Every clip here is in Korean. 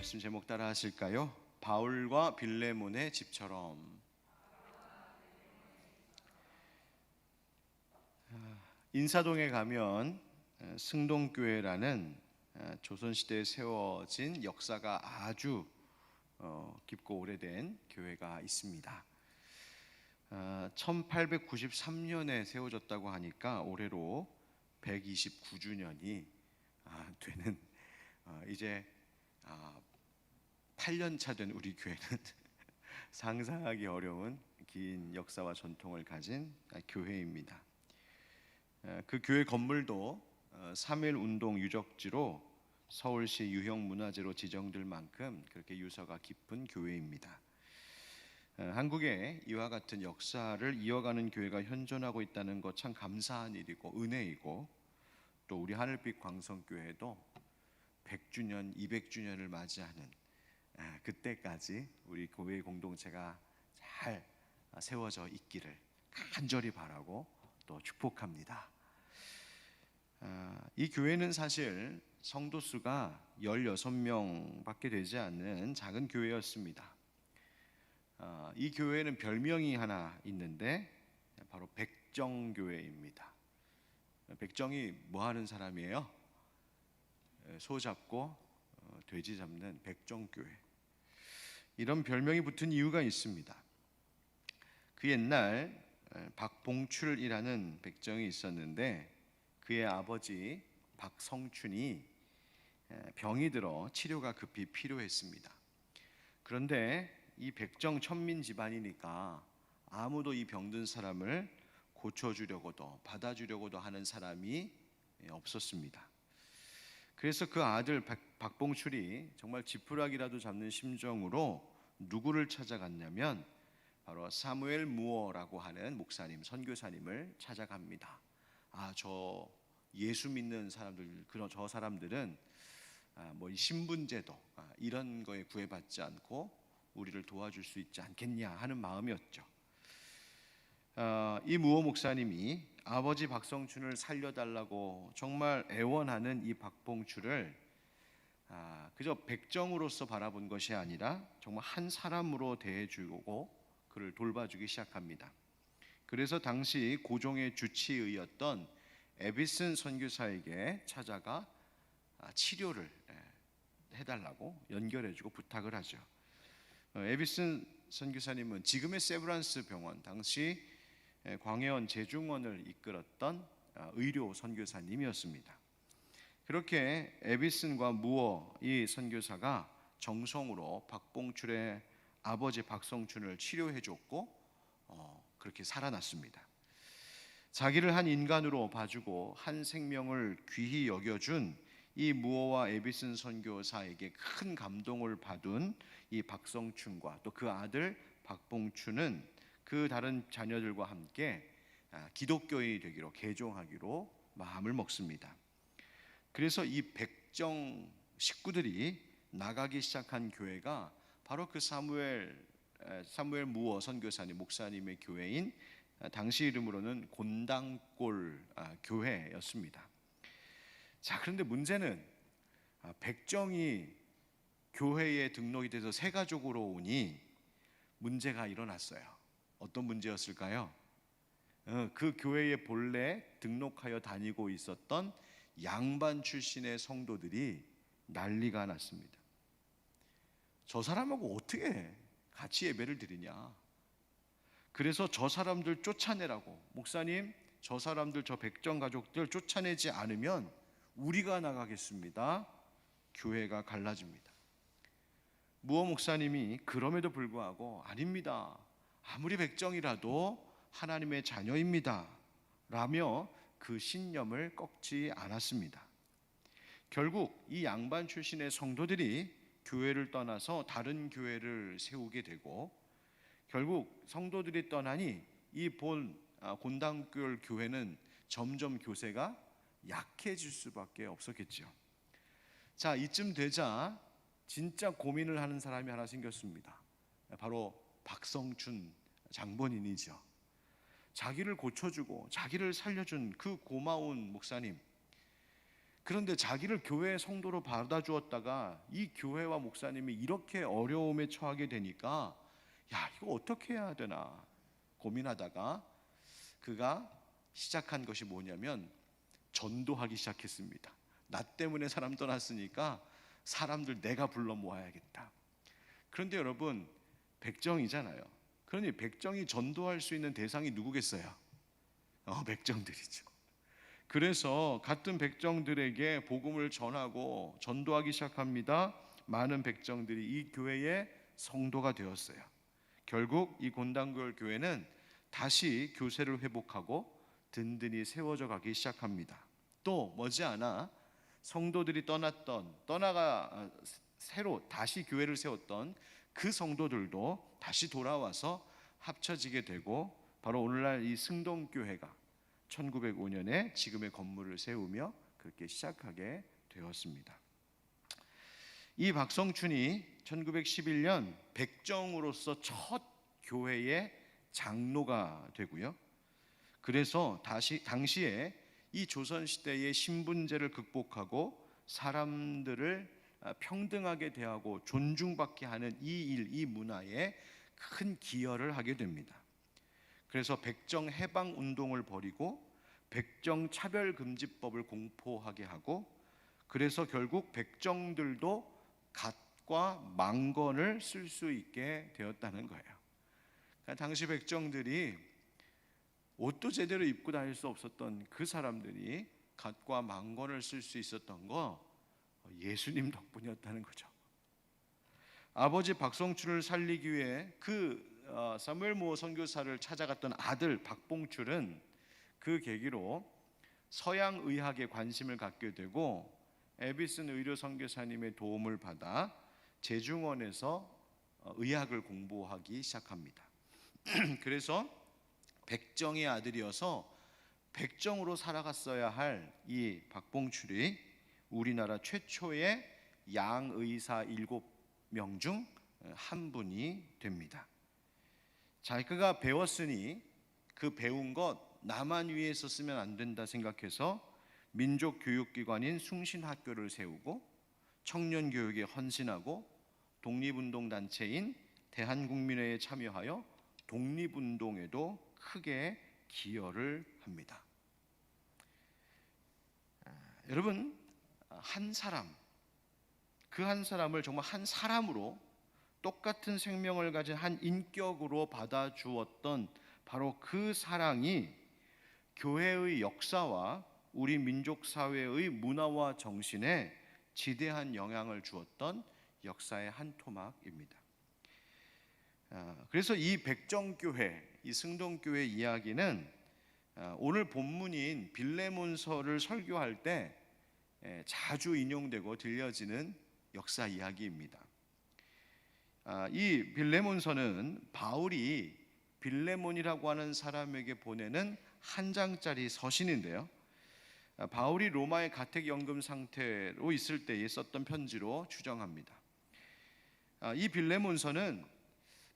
말씀 제목 따라 하실까요? 바울과 빌레몬의 집처럼. 인사동에 가면 승동교회라는 조선시대에 세워진 역사가 아주 깊고 오래된 교회가 있습니다. 1893년에 세워졌다고 하니까 올해로 129주년이 되는 이제 8년차 된 우리 교회는 상상하기 어려운 긴 역사와 전통을 가진 교회입니다. 그 교회 건물도 3.1운동 유적지로 서울시 유형문화재로 지정될 만큼 그렇게 유서가 깊은 교회입니다. 한국에 이와 같은 역사를 이어가는 교회가 현존하고 있다는 것 참 감사한 일이고 은혜이고, 또 우리 하늘빛 광성교회도 100주년, 200주년을 맞이하는 그때까지 우리 교회 공동체가 잘 세워져 있기를 간절히 바라고 또 축복합니다. 이 교회는 사실 성도 수가 16명밖에 되지 않는 작은 교회였습니다. 이 교회는 별명이 하나 있는데 바로 백정교회입니다. 백정이 뭐 하는 사람이에요? 소 잡고 돼지 잡는 백정교회. 이런 별명이 붙은 이유가 있습니다. 그 옛날 박봉출이라는 백정이 있었는데 그의 아버지 박성춘이 병이 들어 치료가 급히 필요했습니다. 그런데 이 백정 천민 집안이니까 아무도 이 병든 사람을 고쳐주려고도 받아주려고도 하는 사람이 없었습니다. 그래서 그 아들 박봉출이 정말 지푸라기라도 잡는 심정으로 누구를 찾아갔냐면 바로 사무엘 무어라고 하는 목사님, 선교사님을 찾아갑니다. 저 예수 믿는 사람들, 저 사람들은 뭐 신분제도 이런 거에 구애받지 않고 우리를 도와줄 수 있지 않겠냐 하는 마음이었죠. 이 무어 목사님이 아버지 박성춘을 살려달라고 정말 애원하는 이 박봉출을 그저 백정으로서 바라본 것이 아니라 정말 한 사람으로 대해주고 그를 돌봐주기 시작합니다. 그래서 당시 고종의 주치의였던 에비슨 선교사에게 찾아가 치료를 해달라고 연결해주고 부탁을 하죠. 에비슨 선교사님은 지금의 세브란스 병원, 당시 광해원 제중원을 이끌었던 의료 선교사님이었습니다. 그렇게 에비슨과 무어 이 선교사가 정성으로 박봉출의 아버지 박성춘을 치료해줬고 그렇게 살아났습니다. 자기를 한 인간으로 봐주고 한 생명을 귀히 여겨준 이 무어와 에비슨 선교사에게 큰 감동을 받은 이 박성춘과 또 그 아들 박봉춘은 그 다른 자녀들과 함께 기독교인이 되기로, 개종하기로 마음을 먹습니다. 그래서 이 백정 식구들이 나가기 시작한 교회가 바로 그 사무엘 무어 선교사님 목사님의 교회인 당시 이름으로는 곤당골 교회였습니다. 자, 그런데 문제는 백정이 교회에 등록이 돼서 새 가족으로 오니 문제가 일어났어요. 어떤 문제였을까요? 그 교회에 본래 등록하여 다니고 있었던 양반 출신의 성도들이 난리가 났습니다. 저 사람하고 어떻게 같이 예배를 드리냐. 그래서 저 사람들 쫓아내라고, 목사님 저 사람들, 저 백정 가족들 쫓아내지 않으면 우리가 나가겠습니다. 교회가 갈라집니다. 무어 목사님이 그럼에도 불구하고 아닙니다, 아무리 백정이라도 하나님의 자녀입니다 라며 그 신념을 꺾지 않았습니다. 결국 이 양반 출신의 성도들이 교회를 떠나서 다른 교회를 세우게 되고, 결국 성도들이 떠나니 이 곤당골 교회는 점점 교세가 약해질 수밖에 없었겠죠. 자, 이쯤 되자 진짜 고민을 하는 사람이 하나 생겼습니다. 바로 박성춘 장본인이죠. 자기를 고쳐주고 자기를 살려준 그 고마운 목사님, 그런데 자기를 교회 성도로 받아주었다가 이 교회와 목사님이 이렇게 어려움에 처하게 되니까 야, 이거 어떻게 해야 되나 고민하다가 그가 시작한 것이 뭐냐면 전도하기 시작했습니다. 나 때문에 사람 떠났으니까 사람들 내가 불러 모아야겠다. 그런데 여러분, 백정이잖아요. 그러니 백정이 전도할 수 있는 대상이 누구겠어요? 백정들이죠. 그래서 같은 백정들에게 복음을 전하고 전도하기 시작합니다. 많은 백정들이 이 교회의 성도가 되었어요. 결국 이 곤단골 교회는 다시 교세를 회복하고 든든히 세워져 가기 시작합니다. 또 머지않아 성도들이 떠나가 새로 다시 교회를 세웠던 그 성도들도 다시 돌아와서 합쳐지게 되고, 바로 오늘날 이 승동교회가 1905년에 지금의 건물을 세우며 그렇게 시작하게 되었습니다. 이 박성춘이 1911년 백정으로서 첫 교회의 장로가 되고요. 그래서 당시에 이 조선시대의 신분제를 극복하고 사람들을 평등하게 대하고 존중받게 하는 이 문화에 큰 기여를 하게 됩니다. 그래서 백정 해방 운동을 벌이고 백정 차별금지법을 공포하게 하고, 그래서 결국 백정들도 갓과 망건을 쓸 수 있게 되었다는 거예요. 그러니까 당시 백정들이 옷도 제대로 입고 다닐 수 없었던 그 사람들이 갓과 망건을 쓸 수 있었던 거 예수님 덕분이었다는 거죠. 아버지 박성춘을 살리기 위해 사무엘 모어 선교사를 찾아갔던 아들 박봉출은 그 계기로 서양 의학에 관심을 갖게 되고 에비슨 의료 선교사님의 도움을 받아 제중원에서 의학을 공부하기 시작합니다. 그래서 백정의 아들이어서 백정으로 살아갔어야 할 이 박봉출이 우리나라 최초의 양의사 7명 중 한 분이 됩니다. 자기가 배웠으니 그 배운 것 나만 위해서 쓰면 안 된다 생각해서 민족교육기관인 숭신학교를 세우고 청년교육에 헌신하고 독립운동단체인 대한국민회에 참여하여 독립운동에도 크게 기여를 합니다. 여러분, 한 사람, 그 한 사람을 정말 한 사람으로 똑같은 생명을 가진 한 인격으로 받아주었던 바로 그 사랑이 교회의 역사와 우리 민족 사회의 문화와 정신에 지대한 영향을 주었던 역사의 한 토막입니다. 그래서 이 백정교회, 이 승동교회 이야기는 오늘 본문인 빌레몬서를 설교할 때 자주 인용되고 들려지는 역사 이야기입니다. 이 빌레몬서는 바울이 빌레몬이라고 하는 사람에게 보내는 한 장짜리 서신인데요, 바울이 로마의 가택연금 상태로 있을 때에 썼던 편지로 추정합니다. 이 빌레몬서는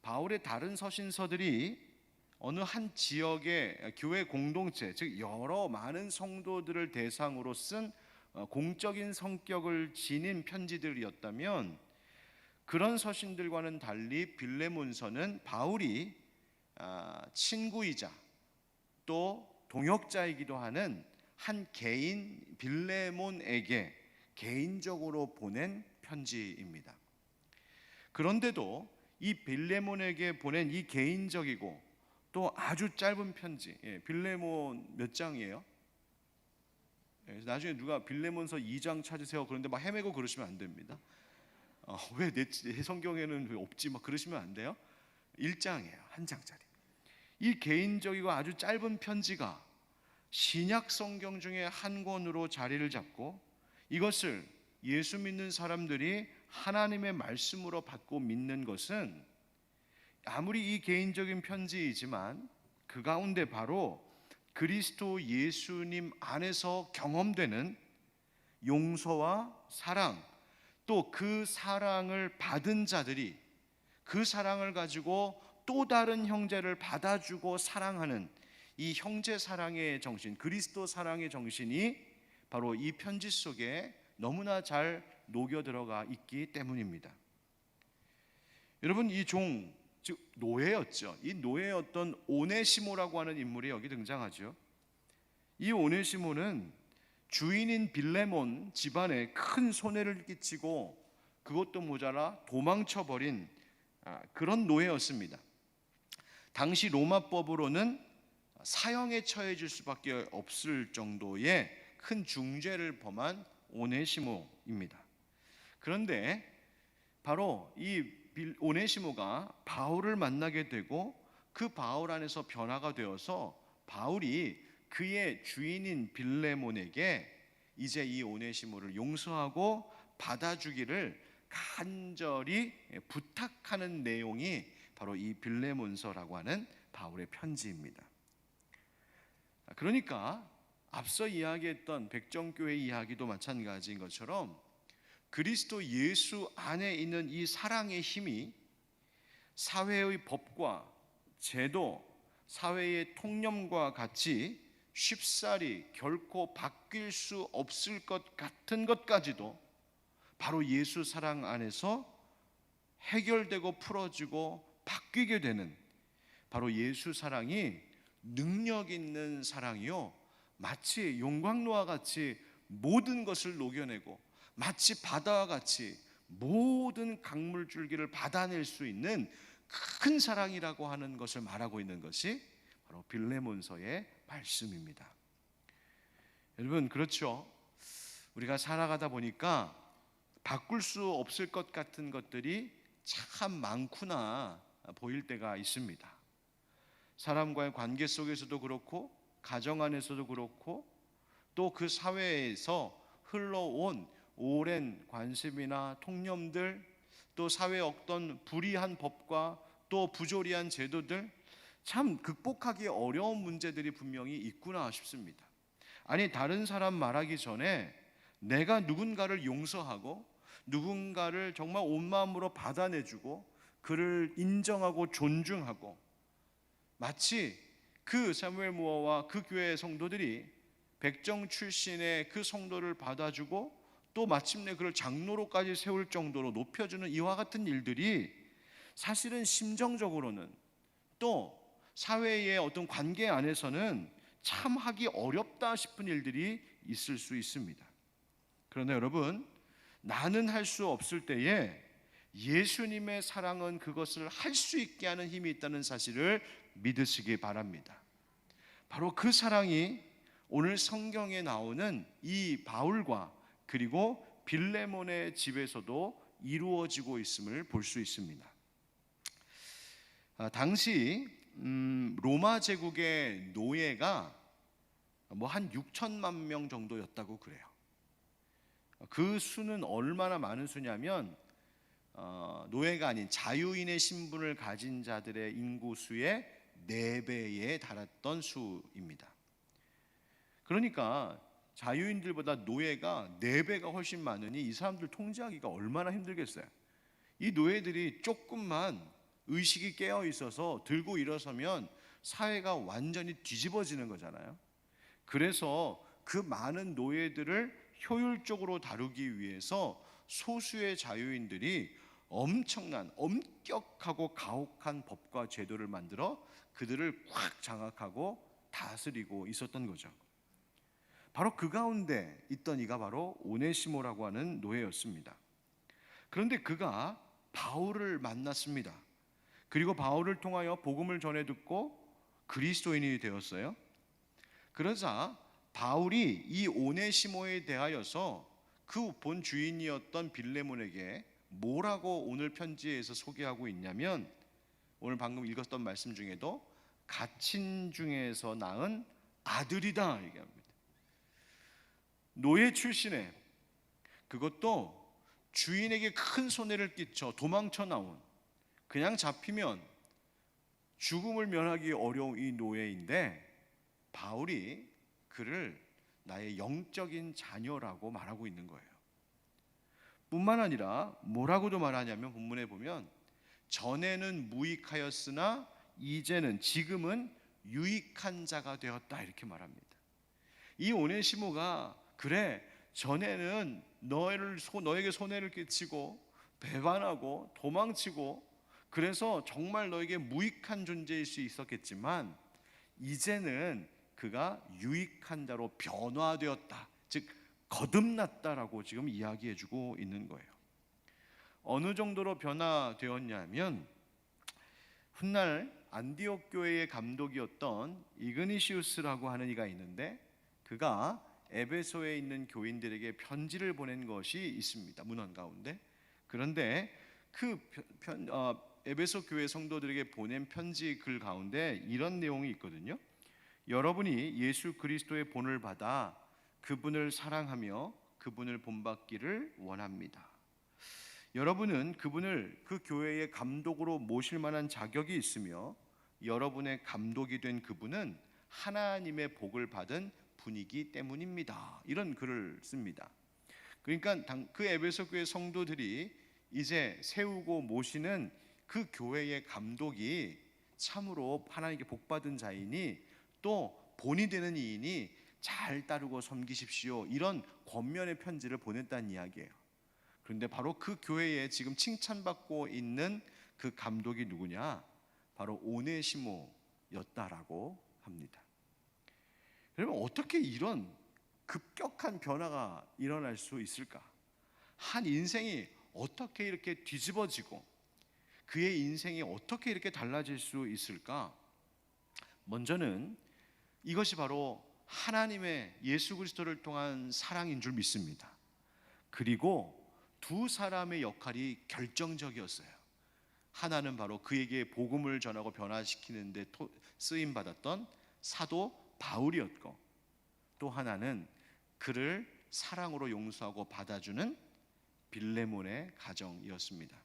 바울의 다른 서신서들이 어느 한 지역의 교회 공동체, 즉 여러 많은 성도들을 대상으로 쓴 공적인 성격을 지닌 편지들이었다면, 그런 서신들과는 달리 빌레몬서는 바울이 친구이자 또 동역자이기도 하는 한 개인 빌레몬에게 개인적으로 보낸 편지입니다. 그런데도 이 빌레몬에게 보낸 이 개인적이고 또 아주 짧은 편지, 빌레몬 몇 장이에요? 나중에 누가 빌레몬서 2장 찾으세요 그런데 막 헤매고 그러시면 안 됩니다. 왜 내 성경에는 왜 없지 막 그러시면 안 돼요. 1장이에요. 한 장짜리. 이 개인적이고 아주 짧은 편지가 신약 성경 중에 한 권으로 자리를 잡고, 이것을 예수 믿는 사람들이 하나님의 말씀으로 받고 믿는 것은 아무리 이 개인적인 편지이지만 그 가운데 바로 그리스도 예수님 안에서 경험되는 용서와 사랑, 또 그 사랑을 받은 자들이 그 사랑을 가지고 또 다른 형제를 받아주고 사랑하는 이 형제 사랑의 정신, 그리스도 사랑의 정신이 바로 이 편지 속에 너무나 잘 녹여 들어가 있기 때문입니다. 여러분, 이 종, 즉 노예였죠. 이 노예였던 오네시모라고 하는 인물이 여기 등장하죠. 이 오네시모는 주인인 빌레몬 집안에 큰 손해를 끼치고 그것도 모자라 도망쳐버린 그런 노예였습니다. 당시 로마법으로는 사형에 처해질 수밖에 없을 정도의 큰 중죄를 범한 오네시모입니다. 그런데 바로 이 오네시모가 바울을 만나게 되고 그 바울 안에서 변화가 되어서 바울이 그의 주인인 빌레몬에게 이제 이 오네시모를 용서하고 받아주기를 간절히 부탁하는 내용이 바로 이 빌레몬서라고 하는 바울의 편지입니다. 그러니까 앞서 이야기했던 백정교회 이야기도 마찬가지인 것처럼 그리스도 예수 안에 있는 이 사랑의 힘이 사회의 법과 제도, 사회의 통념과 같이 쉽사리 결코 바뀔 수 없을 것 같은 것까지도 바로 예수 사랑 안에서 해결되고 풀어지고 바뀌게 되는 바로 예수 사랑이 능력 있는 사랑이요, 마치 용광로와 같이 모든 것을 녹여내고 마치 바다와 같이 모든 강물 줄기를 받아낼 수 있는 큰 사랑이라고 하는 것을 말하고 있는 것이 바로 빌레몬서의 말씀입니다. 여러분, 그렇죠? 우리가 살아가다 보니까 바꿀 수 없을 것 같은 것들이 참 많구나 보일 때가 있습니다. 사람과의 관계 속에서도 그렇고 가정 안에서도 그렇고 또 그 사회에서 흘러온 오랜 관습이나 통념들, 또 사회의 어떤 불이한 법과 또 부조리한 제도들, 참 극복하기 어려운 문제들이 분명히 있구나 싶습니다. 아니, 다른 사람 말하기 전에 내가 누군가를 용서하고 누군가를 정말 온 마음으로 받아내주고 그를 인정하고 존중하고, 마치 그 사무엘 무어와 그 교회의 성도들이 백정 출신의 그 성도를 받아주고 또 마침내 그를 장로로까지 세울 정도로 높여주는 이와 같은 일들이 사실은 심정적으로는 또 사회의 어떤 관계 안에서는 참 하기 어렵다 싶은 일들이 있을 수 있습니다. 그러나 여러분, 나는 할 수 없을 때에 예수님의 사랑은 그것을 할 수 있게 하는 힘이 있다는 사실을 믿으시기 바랍니다. 바로 그 사랑이 오늘 성경에 나오는 이 바울과 그리고 빌레몬의 집에서도 이루어지고 있음을 볼 수 있습니다. 당시 로마 제국의 노예가 한 6천만 명 정도였다고 그래요. 그 수는 얼마나 많은 수냐면 노예가 아닌 자유인의 신분을 가진 자들의 인구수의 4배에 달했던 수입니다. 그러니까 자유인들보다 노예가 4배가 훨씬 많으니 이 사람들 통제하기가 얼마나 힘들겠어요. 이 노예들이 조금만 의식이 깨어 있어서 들고 일어서면 사회가 완전히 뒤집어지는 거잖아요. 그래서 그 많은 노예들을 효율적으로 다루기 위해서 소수의 자유인들이 엄청난 엄격하고 가혹한 법과 제도를 만들어 그들을 꽉 장악하고 다스리고 있었던 거죠. 바로 그 가운데 있던 이가 바로 오네시모라고 하는 노예였습니다. 그런데 그가 바울을 만났습니다. 그리고 바울을 통하여 복음을 전해 듣고 그리스도인이 되었어요. 그러자 바울이 이 오네시모에 대하여서 그 본 주인이었던 빌레몬에게 뭐라고 오늘 편지에서 소개하고 있냐면, 오늘 방금 읽었던 말씀 중에도 갇힌 중에서 낳은 아들이다 얘기합니다. 노예 출신에, 그것도 주인에게 큰 손해를 끼쳐 도망쳐 나온, 그냥 잡히면 죽음을 면하기 어려운 이 노예인데 바울이 그를 나의 영적인 자녀라고 말하고 있는 거예요. 뿐만 아니라 뭐라고도 말하냐면, 본문에 보면 전에는 무익하였으나 이제는, 지금은 유익한 자가 되었다 이렇게 말합니다. 이 오네시모가 그래, 전에는 너에게 손해를 끼치고 배반하고 도망치고 그래서 정말 너에게 무익한 존재일 수 있었겠지만 이제는 그가 유익한 자로 변화되었다, 즉 거듭났다라고 지금 이야기해주고 있는 거예요. 어느 정도로 변화되었냐면 훗날 안디옥 교회의 감독이었던 이그니시우스라고 하는 이가 있는데 그가 에베소에 있는 교인들에게 편지를 보낸 것이 있습니다. 문헌 가운데. 그런데 그 에베소 교회 성도들에게 보낸 편지 글 가운데 이런 내용이 있거든요. 여러분이 예수 그리스도의 본을 받아 그분을 사랑하며 그분을 본받기를 원합니다. 여러분은 그분을 그 교회의 감독으로 모실 만한 자격이 있으며 여러분의 감독이 된 그분은 하나님의 복을 받은 분이기 때문입니다. 이런 글을 씁니다. 그러니까 그 에베소 교회 성도들이 이제 세우고 모시는 그 교회의 감독이 참으로 하나님께 복받은 자이니 또 본이 되는 이인이 잘 따르고 섬기십시오, 이런 권면의 편지를 보냈다는 이야기예요. 그런데 바로 그 교회에 지금 칭찬받고 있는 그 감독이 누구냐? 바로 오네시모였다라고 합니다. 여러분, 어떻게 이런 급격한 변화가 일어날 수 있을까? 한 인생이 어떻게 이렇게 뒤집어지고 그의 인생이 어떻게 이렇게 달라질 수 있을까? 먼저는 이것이 바로 하나님의 예수 그리스도를 통한 사랑인 줄 믿습니다. 그리고 두 사람의 역할이 결정적이었어요. 하나는 바로 그에게 복음을 전하고 변화시키는 데 쓰임 받았던 사도 바울이었고, 또 하나는 그를 사랑으로 용서하고 받아주는 빌레몬의 가정이었습니다.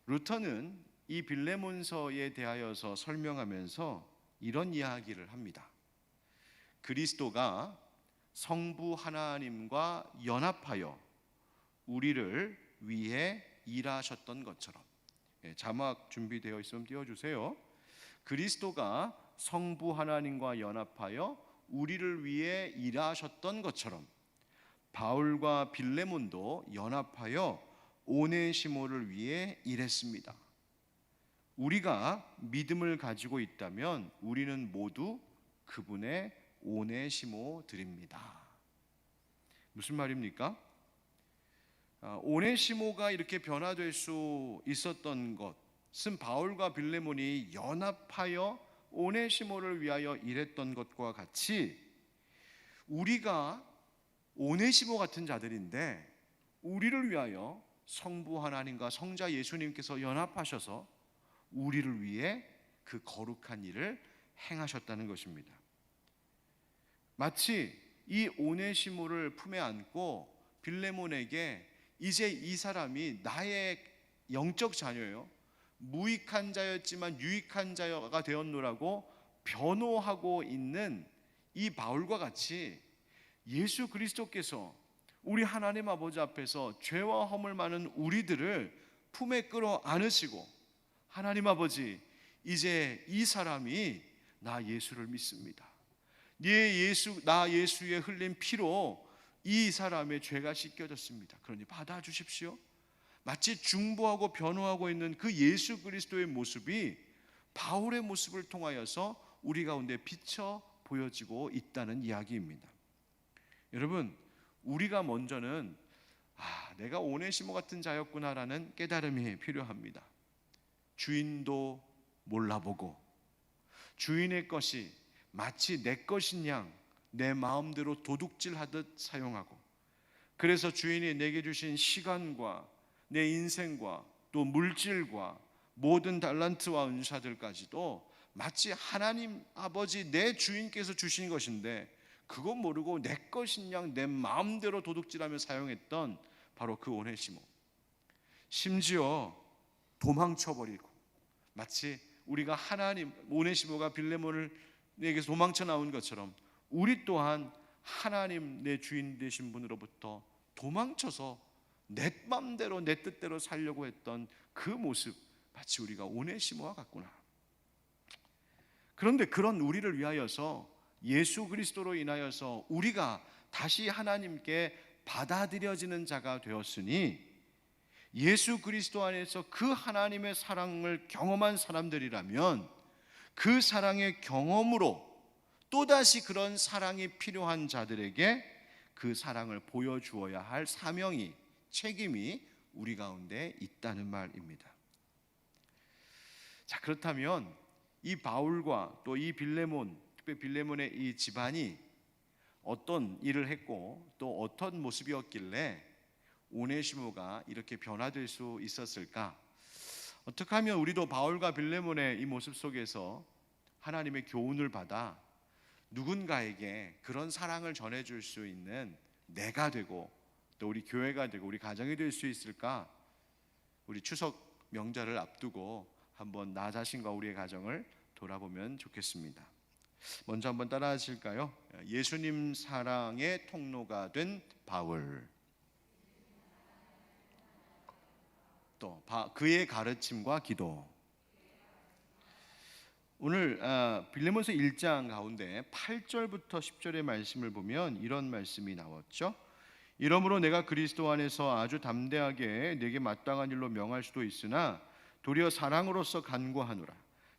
루터는 이 빌레몬서에 대하여서 설명하면서 이런 이야기를 합니다. 그리스도가 성부 하나님과 연합하여 우리를 위해 일하셨던 것처럼. 자막 준비되어 있으면 띄워주세요. 그리스도가 성부 하나님과 연합하여 우리를 위해 일하셨던 것처럼 바울과 빌레몬도 연합하여 오네시모를 위해 일했습니다. 우리가 믿음을 가지고 있다면 우리는 모두 그분의 오네시모들입니다. 무슨 말입니까? 오네시모가 이렇게 변화될 수 있었던 것은 바울과 빌레몬이 연합하여 오네시모를 위하여 일했던 것과 같이 우리가 오네시모 같은 자들인데 우리를 위하여 성부 하나님과 성자 예수님께서 연합하셔서 우리를 위해 그 거룩한 일을 행하셨다는 것입니다. 마치 이 오네시모를 품에 안고 빌레몬에게 이제 이 사람이 나의 영적 자녀요, 무익한 자였지만 유익한 자가 되었노라고 변호하고 있는 이 바울과 같이 예수 그리스도께서 우리 하나님 아버지 앞에서 죄와 허물 많은 우리들을 품에 끌어 안으시고, 하나님 아버지, 이제 이 사람이 나 예수를 믿습니다, 나 예수의 흘린 피로 이 사람의 죄가 씻겨졌습니다, 그러니 받아주십시오. 마치 중보하고 변호하고 있는 그 예수 그리스도의 모습이 바울의 모습을 통하여서 우리 가운데 비쳐 보여지고 있다는 이야기입니다. 여러분, 우리가 먼저는 내가 오네시모 같은 자였구나라는 깨달음이 필요합니다. 주인도 몰라보고 주인의 것이 마치 내 것인 양 내 마음대로 도둑질하듯 사용하고, 그래서 주인이 내게 주신 시간과 내 인생과 또 물질과 모든 달란트와 은사들까지도 마치 하나님 아버지 내 주인께서 주신 것인데 그거 모르고 내 것인 양 내 마음대로 도둑질하며 사용했던 바로 그 오네시모. 심지어 도망쳐버리고, 마치 우리가 하나님, 오네시모가 빌레몬에게서 도망쳐 나온 것처럼 우리 또한 하나님 내 주인 되신 분으로부터 도망쳐서 내 맘대로 내 뜻대로 살려고 했던 그 모습, 마치 우리가 오네시모와 같구나. 그런데 그런 우리를 위하여서 예수 그리스도로 인하여서 우리가 다시 하나님께 받아들여지는 자가 되었으니 예수 그리스도 안에서 그 하나님의 사랑을 경험한 사람들이라면 그 사랑의 경험으로 또다시 그런 사랑이 필요한 자들에게 그 사랑을 보여주어야 할 사명이, 책임이 우리 가운데 있다는 말입니다. 자, 그렇다면 이 바울과 또 이 빌레몬, 특히 빌레몬의 이 집안이 어떤 일을 했고 또 어떤 모습이었길래 오네시모가 이렇게 변화될 수 있었을까? 어떻게 하면 우리도 바울과 빌레몬의 이 모습 속에서 하나님의 교훈을 받아 누군가에게 그런 사랑을 전해줄 수 있는 내가 되고 또 우리 교회가 되고 우리 가정이 될 수 있을까? 우리 추석 명절을 앞두고 한번 나 자신과 우리의 가정을 돌아보면 좋겠습니다. 먼저 한번 따라 하실까요? 예수님 사랑의 통로가 된 바울, 또 그의 가르침과 기도. 오늘 빌레몬서 1장 가운데 8절부터 10절의 말씀을 보면 이런 말씀이 나왔죠. 이러므로 내가 그리스도 안에서 아주 담대하게 내게 마땅한 일로 명할 수도 있으나 도리어 사랑으로서 간구하노라.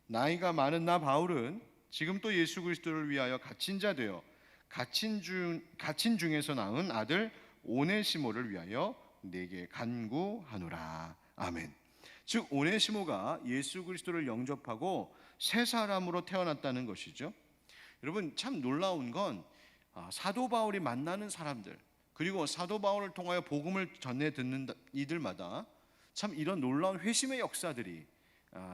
나이가 많은 나 바울은 지금 또 예수 그리스도를 위하여 갇힌 자 되어 갇힌 중에서 낳은 아들 오네시모를 위하여 내게 간구하노라. 아멘. 즉 오네시모가 예수 그리스도를 영접하고 새 사람으로 태어났다는 것이죠. 여러분 참 놀라운 건 사도 바울이 만나는 사람들, 그리고 사도 바울을 통하여 복음을 전해 듣는 이들마다 참 이런 놀라운 회심의 역사들이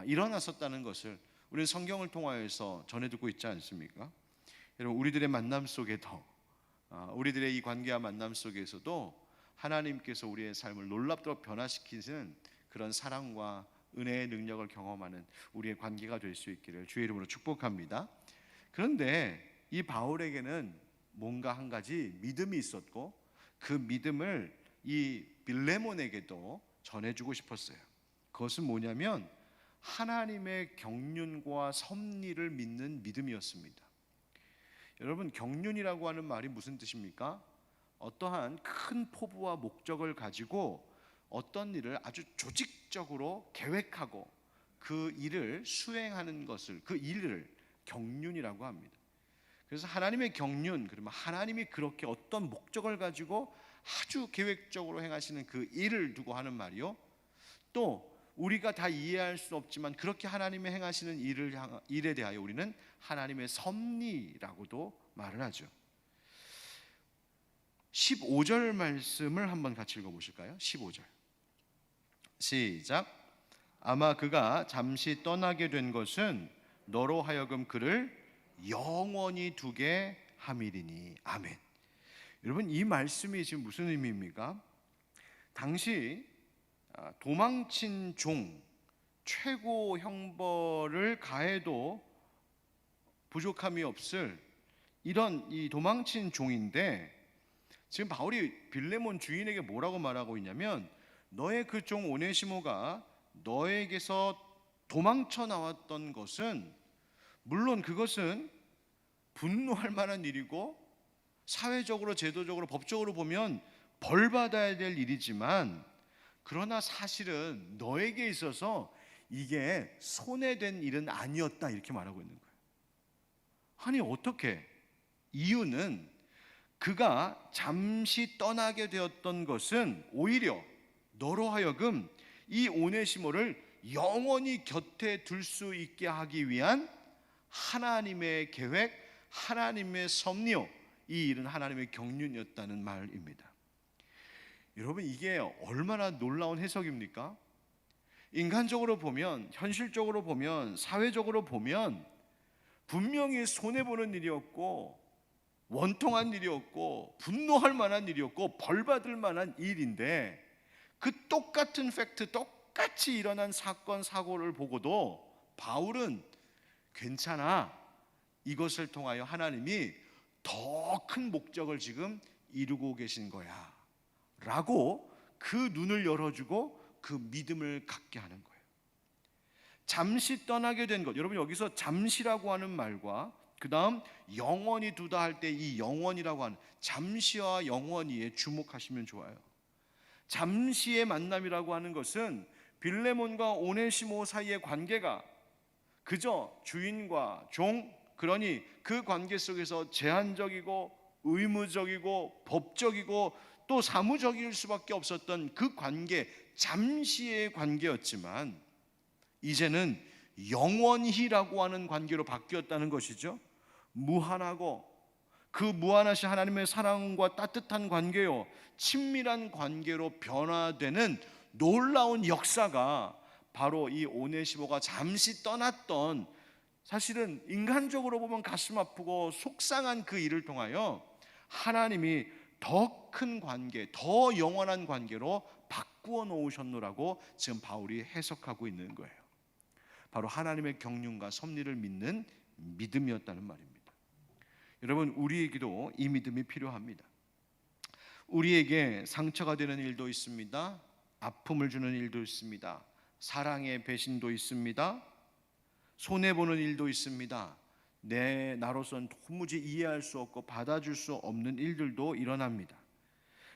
일어났었다는 것을 우리는 성경을 통하여서 전해 듣고 있지 않습니까? 여러분 우리들의 만남 속에도 우리들의 이 관계와 만남 속에서도 하나님께서 우리의 삶을 놀랍도록 변화시키는 그런 사랑과 은혜의 능력을 경험하는 우리의 관계가 될 수 있기를 주의 이름으로 축복합니다. 그런데 이 바울에게는 뭔가 한 가지 믿음이 있었고 그 믿음을 이 빌레몬에게도 전해주고 싶었어요. 그것은 뭐냐면 하나님의 경륜과 섭리를 믿는 믿음이었습니다. 여러분 경륜이라고 하는 말이 무슨 뜻입니까? 어떠한 큰 포부와 목적을 가지고 어떤 일을 아주 조직적으로 계획하고 그 일을 수행하는 것을, 그 일을 경륜이라고 합니다. 그래서 하나님의 경륜, 그러면 하나님이 그렇게 어떤 목적을 가지고 아주 계획적으로 행하시는 그 일을 두고 하는 말이요, 또 우리가 다 이해할 수 없지만 그렇게 하나님이 행하시는 일에 대하여 우리는 하나님의 섭리라고도 말을 하죠. 15절 말씀을 한번 같이 읽어보실까요? 15절 시작. 아마 그가 잠시 떠나게 된 것은 너로 하여금 그를 영원히 두게 함이리니. 아멘. 여러분 이 말씀이 지금 무슨 의미입니까? 당시 도망친 종, 최고 형벌을 가해도 부족함이 없을 이런 이 도망친 종인데, 지금 바울이 빌레몬 주인에게 뭐라고 말하고 있냐면 너의 그 종 오네시모가 너에게서 도망쳐 나왔던 것은, 물론 그것은 분노할 만한 일이고 사회적으로 제도적으로 법적으로 보면 벌 받아야 될 일이지만, 그러나 사실은 너에게 있어서 이게 손해된 일은 아니었다, 이렇게 말하고 있는 거예요. 아니 어떻게? 이유는 그가 잠시 떠나게 되었던 것은 오히려 너로 하여금 이 오네시모를 영원히 곁에 둘 수 있게 하기 위한 하나님의 계획, 하나님의 섭리요, 이 일은 하나님의 경륜이었다는 말입니다. 여러분 이게 얼마나 놀라운 해석입니까? 인간적으로 보면, 현실적으로 보면, 사회적으로 보면 분명히 손해보는 일이었고 원통한 일이었고 분노할 만한 일이었고 벌받을 만한 일인데, 그 똑같은 팩트, 똑같이 일어난 사건 사고를 보고도 바울은 괜찮아, 이것을 통하여 하나님이 더 큰 목적을 지금 이루고 계신 거야 라고 그 눈을 열어주고 그 믿음을 갖게 하는 거예요. 잠시 떠나게 된 것, 여러분 여기서 잠시라고 하는 말과 그 다음 영원히 두다 할 때 이 영원이라고 하는 잠시와 영원히에 주목하시면 좋아요. 잠시의 만남이라고 하는 것은 빌레몬과 오네시모 사이의 관계가 그저 주인과 종, 그러니 그 관계 속에서 제한적이고 의무적이고 법적이고 또 사무적일 수밖에 없었던 그 관계, 잠시의 관계였지만 이제는 영원히라고 하는 관계로 바뀌었다는 것이죠. 무한하고 그 무한하신 하나님의 사랑과 따뜻한 관계요, 친밀한 관계로 변화되는 놀라운 역사가 바로 이 오네시모가 잠시 떠났던, 사실은 인간적으로 보면 가슴 아프고 속상한 그 일을 통하여 하나님이 더 큰 관계, 더 영원한 관계로 바꾸어 놓으셨노라고 지금 바울이 해석하고 있는 거예요. 바로 하나님의 경륜과 섭리를 믿는 믿음이었다는 말입니다. 여러분, 우리에게도 이 믿음이 필요합니다. 우리에게 상처가 되는 일도 있습니다. 아픔을 주는 일도 있습니다. 사랑의 배신도 있습니다. 손해보는 일도 있습니다. 나로서는 도무지 이해할 수 없고 받아줄 수 없는 일들도 일어납니다.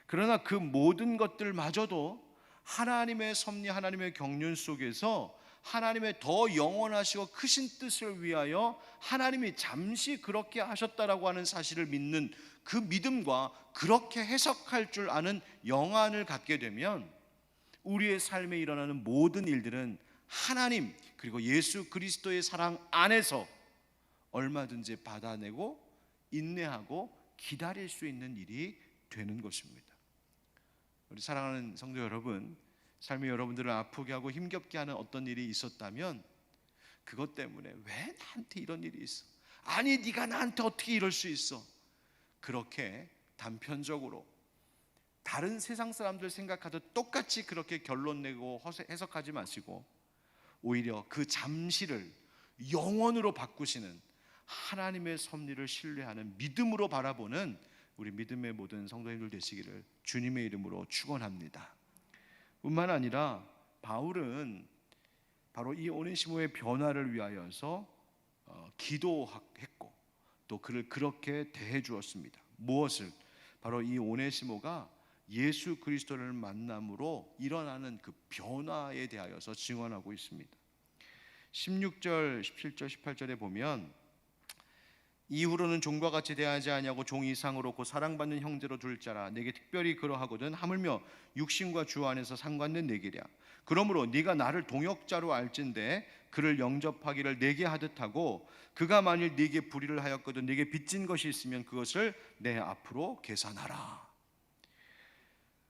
그러나 그 모든 것들마저도 하나님의 섭리, 하나님의 경륜 속에서 하나님의 더 영원하시고 크신 뜻을 위하여 하나님이 잠시 그렇게 하셨다라고 하는 사실을 믿는 그 믿음과 그렇게 해석할 줄 아는 영안을 갖게 되면 우리의 삶에 일어나는 모든 일들은 하나님 그리고 예수 그리스도의 사랑 안에서 얼마든지 받아내고 인내하고 기다릴 수 있는 일이 되는 것입니다. 우리 사랑하는 성도 여러분, 삶이 여러분들을 아프게 하고 힘겹게 하는 어떤 일이 있었다면 그것 때문에 왜 나한테 이런 일이 있어? 아니 네가 나한테 어떻게 이럴 수 있어? 그렇게 단편적으로 다른 세상 사람들 생각하듯 똑같이 그렇게 결론 내고 해석하지 마시고 오히려 그 잠시를 영원으로 바꾸시는 하나님의 섭리를 신뢰하는 믿음으로 바라보는 우리 믿음의 모든 성도님들 되시기를 주님의 이름으로 축원합니다. 뿐만 아니라 바울은 바로 이 오네시모의 변화를 위하여서 기도했고 또 그를 그렇게 대해 주었습니다. 무엇을? 바로 이 오네시모가 예수 그리스도를 만남으로 일어나는 그 변화에 대하여서 증언하고 있습니다. 16절, 17절, 18절에 보면 이후로는 종과 같이 대하지 아니하고 종 이상으로 곧 사랑받는 형제로 둘 자라. 내게 특별히 그러하거든 하물며 육신과 주 안에서 상관된 내게랴. 그러므로 네가 나를 동역자로 알진대 그를 영접하기를 내게 하듯 하고 그가 만일 네게 불의를 하였거든 네게 빚진 것이 있으면 그것을 내 앞으로 계산하라.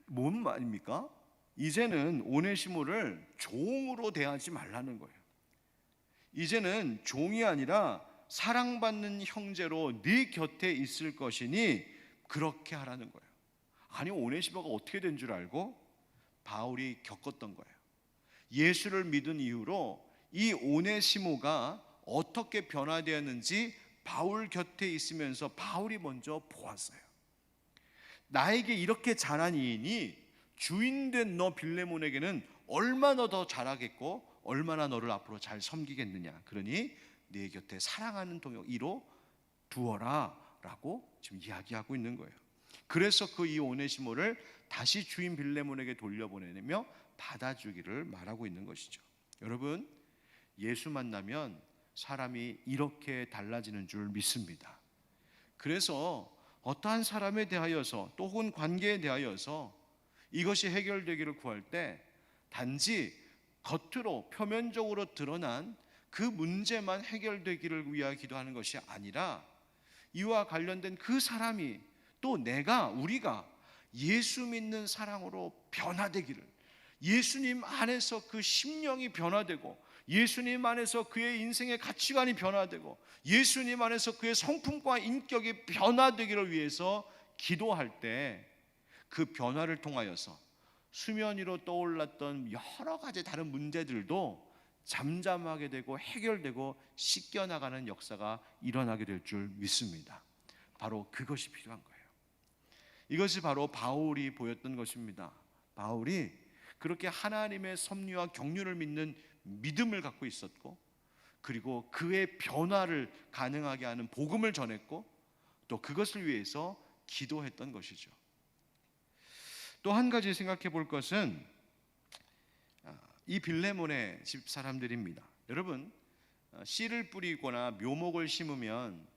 뭔 말입니까? 이제는 오네시모를 종으로 대하지 말라는 거예요. 이제는 종이 아니라 사랑받는 형제로 네 곁에 있을 것이니 그렇게 하라는 거예요. 아니 오네시모가 어떻게 된 줄 알고? 바울이 겪었던 거예요. 예수를 믿은 이후로 이 오네시모가 어떻게 변화되었는지 바울 곁에 있으면서 바울이 먼저 보았어요. 나에게 이렇게 잘한 이인이 주인된 너 빌레몬에게는 얼마나 더 잘하겠고 얼마나 너를 앞으로 잘 섬기겠느냐. 그러니 네 곁에 사랑하는 동역 이로 두어라 라고 지금 이야기하고 있는 거예요. 그래서 그 이 오네시모를 다시 주인 빌레몬에게 돌려보내며 받아주기를 말하고 있는 것이죠. 여러분, 예수 만나면 사람이 이렇게 달라지는 줄 믿습니다. 그래서 어떠한 사람에 대하여서 또 혹은 관계에 대하여서 이것이 해결되기를 구할 때 단지 겉으로 표면적으로 드러난 그 문제만 해결되기를 위하여 기도하는 것이 아니라 이와 관련된 그 사람이 또 우리가 예수 믿는 사랑으로 변화되기를, 예수님 안에서 그 심령이 변화되고 예수님 안에서 그의 인생의 가치관이 변화되고 예수님 안에서 그의 성품과 인격이 변화되기를 위해서 기도할 때 그 변화를 통하여서 수면 위로 떠올랐던 여러 가지 다른 문제들도 잠잠하게 되고 해결되고 씻겨나가는 역사가 일어나게 될 줄 믿습니다. 바로 그것이 필요한 거예요. 이것이 바로 바울이 보였던 것입니다. 바울이 그렇게 하나님의 섭리와 경륜을 믿는 믿음을 갖고 있었고 그리고 그의 변화를 가능하게 하는 복음을 전했고 또 그것을 위해서 기도했던 것이죠. 또 한 가지 생각해 볼 것은 이 빌레몬의 집 사람들입니다. 여러분, 씨를 뿌리거나 묘목을 심으면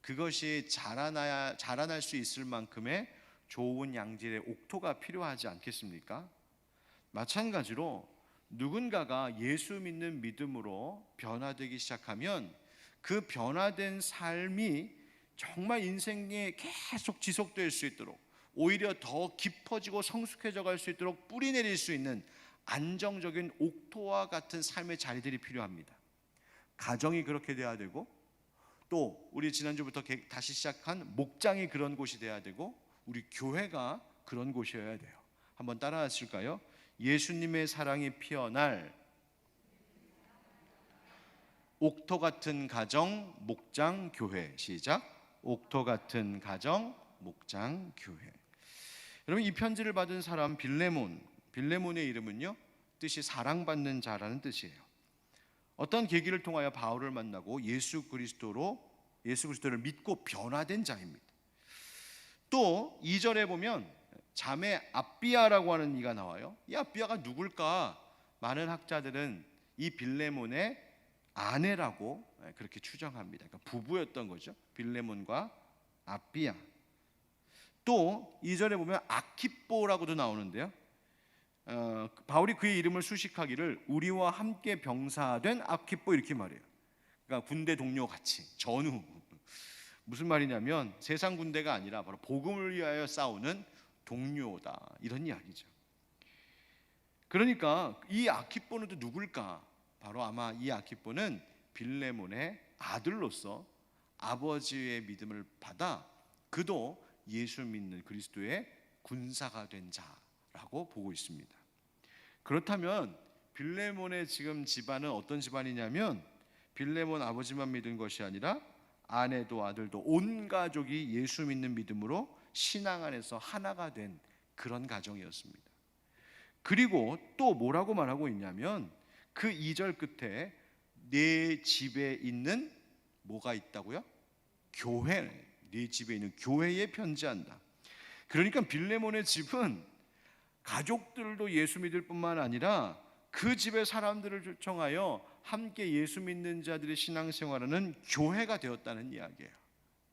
그것이 자라날 수 있을 만큼의 좋은 양질의 옥토가 필요하지 않겠습니까? 마찬가지로 누군가가 예수 믿는 믿음으로 변화되기 시작하면 그 변화된 삶이 정말 인생에 계속 지속될 수 있도록, 오히려 더 깊어지고 성숙해져 갈 수 있도록 뿌리 내릴 수 있는 안정적인 옥토와 같은 삶의 자리들이 필요합니다. 가정이 그렇게 돼야 되고, 또 우리 지난주부터 다시 시작한 목장이 그런 곳이 돼야 되고, 우리 교회가 그런 곳이어야 돼요. 한번 따라 하실까요? 예수님의 사랑이 피어날 옥토 같은 가정, 목장, 교회. 시작. 옥토 같은 가정, 목장, 교회. 여러분, 이 편지를 받은 사람 빌레몬의 이름은요, 뜻이 사랑받는 자라는 뜻이에요. 어떤 계기를 통하여 바울을 만나고 예수 그리스도를 믿고 변화된 자입니다. 또 2절에 보면 자매 아비아라고 하는 이가 나와요. 이 아비아가 누굴까? 많은 학자들은 이 빌레몬의 아내라고 그렇게 추정합니다. 그러니까 부부였던 거죠. 빌레몬과 아비아. 또 2절에 보면 아키뽀라고도 나오는데요. 바울이 그의 이름을 수식하기를 우리와 함께 병사된 아키뽀 이렇게 말해요. 그러니까 군대 동료 같이 전우. 무슨 말이냐면 세상 군대가 아니라 바로 복음을 위하여 싸우는 동료다, 이런 이야기죠. 그러니까 이 아키뽀는 또 누굴까? 바로 아마 이 아키뽀는 빌레몬의 아들로서 아버지의 믿음을 받아 그도 예수 믿는 그리스도의 군사가 된 자라고 보고 있습니다. 그렇다면 빌레몬의 지금 집안은 어떤 집안이냐면, 빌레몬 아버지만 믿은 것이 아니라 아내도 아들도 온 가족이 예수 믿는 믿음으로 신앙 안에서 하나가 된 그런 가정이었습니다. 그리고 또 뭐라고 말하고 있냐면, 그 2절 끝에 내 집에 있는 뭐가 있다고요? 교회. 네 집에 있는 교회에 편지한다. 그러니까 빌레몬의 집은 가족들도 예수 믿을 뿐만 아니라 그 집의 사람들을 초청하여 함께 예수 믿는 자들의 신앙생활하는 교회가 되었다는 이야기예요.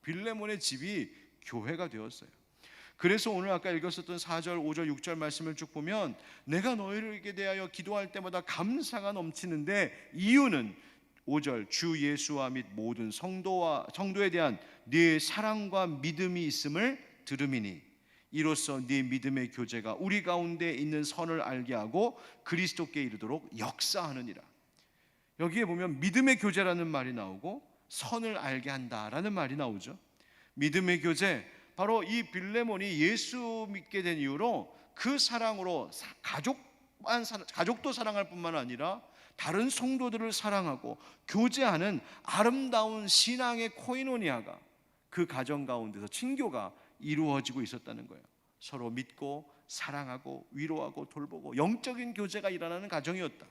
빌레몬의 집이 교회가 되었어요. 그래서 오늘 아까 읽었었던 4절, 5절, 6절 말씀을 쭉 보면 내가 너희에게 대하여 기도할 때마다 감사가 넘치는데 이유는 5절 주 예수와 및 모든 성도에 대한 네 사랑과 믿음이 있음을 들음이니 이로써 네 믿음의 교제가 우리 가운데 있는 선을 알게 하고 그리스도께 이르도록 역사하느니라. 여기에 보면 믿음의 교제라는 말이 나오고 선을 알게 한다라는 말이 나오죠. 믿음의 교제, 바로 이 빌레몬이 예수 믿게 된 이후로 그 사랑으로 가족도 사랑할 뿐만 아니라 다른 성도들을 사랑하고 교제하는 아름다운 신앙의 코이노니아가 그 가정 가운데서 친교가 이루어지고 있었다는 거예요. 서로 믿고 사랑하고 위로하고 돌보고 영적인 교제가 일어나는 가정이었다.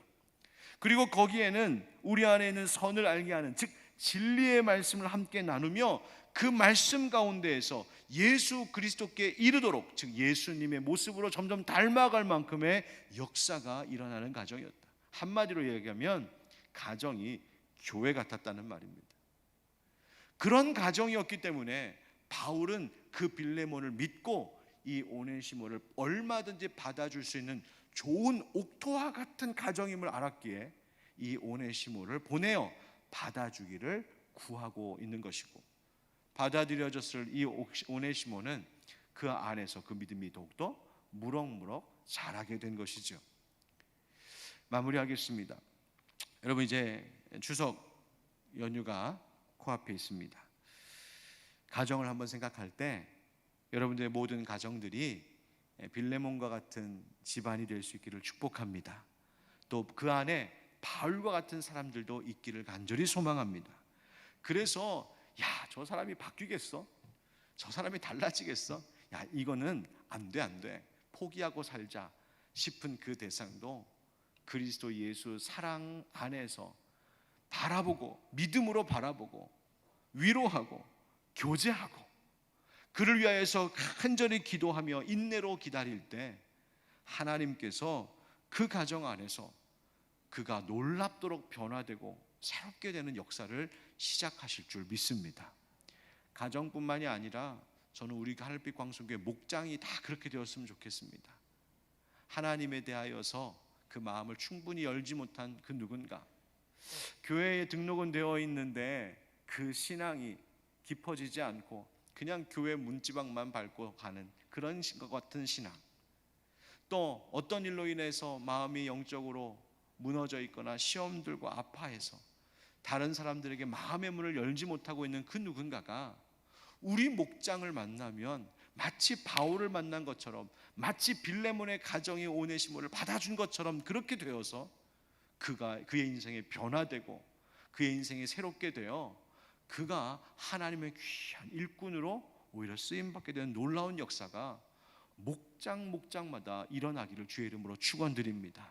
그리고 거기에는 우리 안에 있는 선을 알게 하는, 즉 진리의 말씀을 함께 나누며 그 말씀 가운데에서 예수 그리스도께 이르도록, 즉 예수님의 모습으로 점점 닮아갈 만큼의 역사가 일어나는 가정이었다. 한마디로 얘기하면 가정이 교회 같았다는 말입니다. 그런 가정이었기 때문에 바울은 그 빌레몬을 믿고 이 오네시모를 얼마든지 받아줄 수 있는 좋은 옥토와 같은 가정임을 알았기에 이 오네시모를 보내어 받아주기를 구하고 있는 것이고, 받아들여졌을 이 오네시모는 그 안에서 그 믿음이 더욱더 무럭무럭 자라게 된 것이죠. 마무리하겠습니다. 여러분, 이제 추석 연휴가 코앞에 있습니다. 가정을 한번 생각할 때 여러분들의 모든 가정들이 빌레몬과 같은 집안이 될 수 있기를 축복합니다. 또 그 안에 바울과 같은 사람들도 있기를 간절히 소망합니다. 그래서 저 사람이 바뀌겠어? 저 사람이 달라지겠어? 이거는 안 돼. 포기하고 살자 싶은 그 대상도 그리스도 예수 사랑 안에서 바라보고 믿음으로 바라보고 위로하고 교제하고 그를 위하여서 간절히 기도하며 인내로 기다릴 때 하나님께서 그 가정 안에서 그가 놀랍도록 변화되고 새롭게 되는 역사를 시작하실 줄 믿습니다. 가정뿐만이 아니라 저는 우리 하늘빛 광성교회 목장이 다 그렇게 되었으면 좋겠습니다. 하나님에 대하여서 그 마음을 충분히 열지 못한 그 누군가, 교회에 등록은 되어 있는데 그 신앙이 깊어지지 않고 그냥 교회 문지방만 밟고 가는 그런 것 같은 신앙, 또 어떤 일로 인해서 마음이 영적으로 무너져 있거나 시험 들고 아파해서 다른 사람들에게 마음의 문을 열지 못하고 있는 그 누군가가 우리 목장을 만나면 마치 바울을 만난 것처럼, 마치 빌레몬의 가정이 오네시모를 받아준 것처럼 그렇게 되어서 그의 인생이 변화되고 그의 인생이 새롭게 되어 그가 하나님의 귀한 일꾼으로 오히려 쓰임받게 되는 놀라운 역사가 목장마다 일어나기를 주의 이름으로 축원드립니다.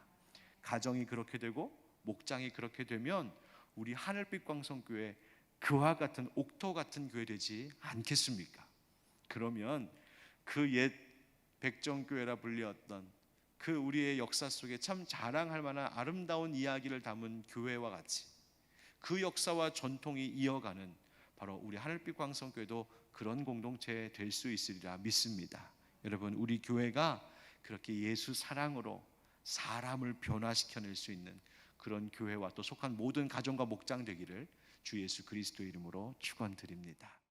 가정이 그렇게 되고 목장이 그렇게 되면 우리 하늘빛 광성교회 그와 같은 옥토 같은 교회 되지 않겠습니까? 그러면 그 옛 백정교회라 불리었던 그 우리의 역사 속에 참 자랑할 만한 아름다운 이야기를 담은 교회와 같이 그 역사와 전통이 이어가는 바로 우리 하늘빛 광성교회도 그런 공동체 될 수 있으리라 믿습니다. 여러분, 우리 교회가 그렇게 예수 사랑으로 사람을 변화시켜낼 수 있는 그런 교회와 또 속한 모든 가정과 목장 되기를 주 예수 그리스도 이름으로 축원드립니다.